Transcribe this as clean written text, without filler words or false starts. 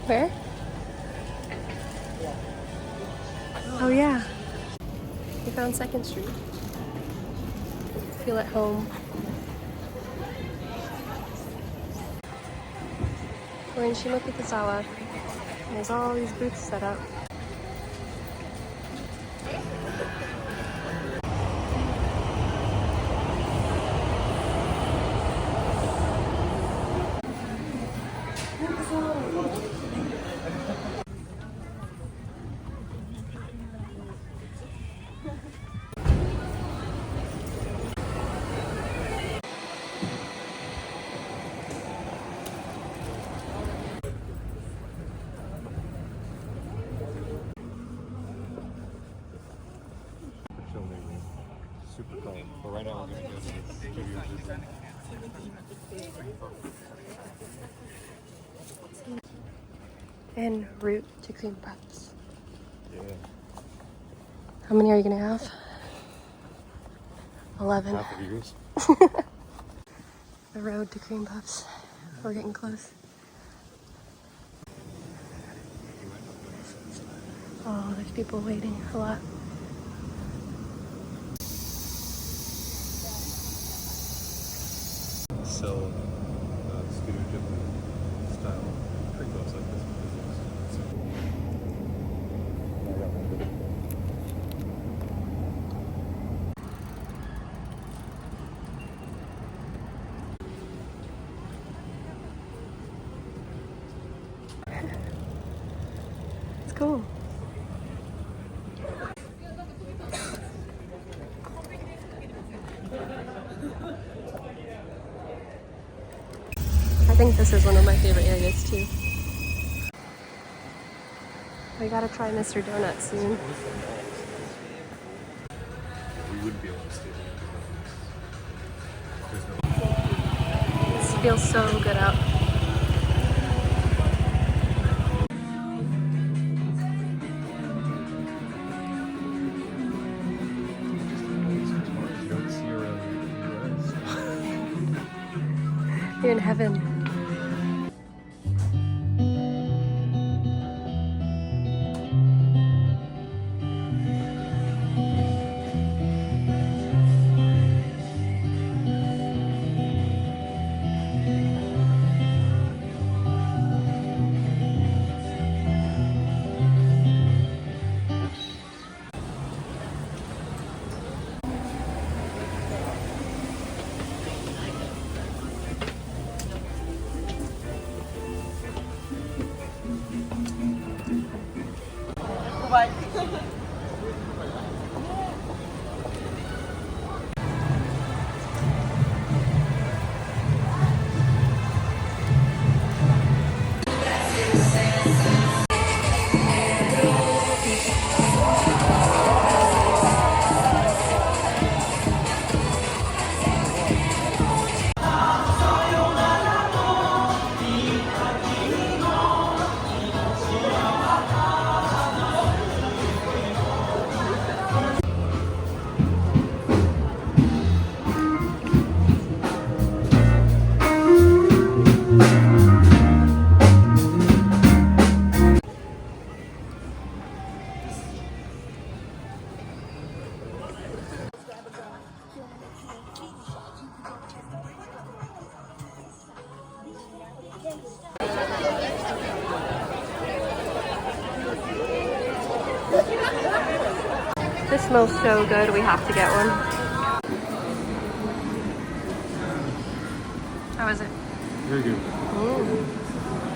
Where? Oh yeah. We found 2nd Street. Feel at home. We're in Shimokitazawa. There's all these booths set up. Super cold, but right now we're gonna go to And root to cream puffs. Yeah. How many are you gonna have? 11. Half of yours. The road to cream puffs. We're getting close. Oh, there's people waiting a lot. Sell Studio Ghibli style trinkets like this. It's cool. I think this is one of my favorite areas too. We gotta try Mr. Donut soon. We wouldn't be able to stay there. This feels so good out. You don't see around the US. You're in heaven. This smells so good, we have to get one. How is it? Very good. Ooh.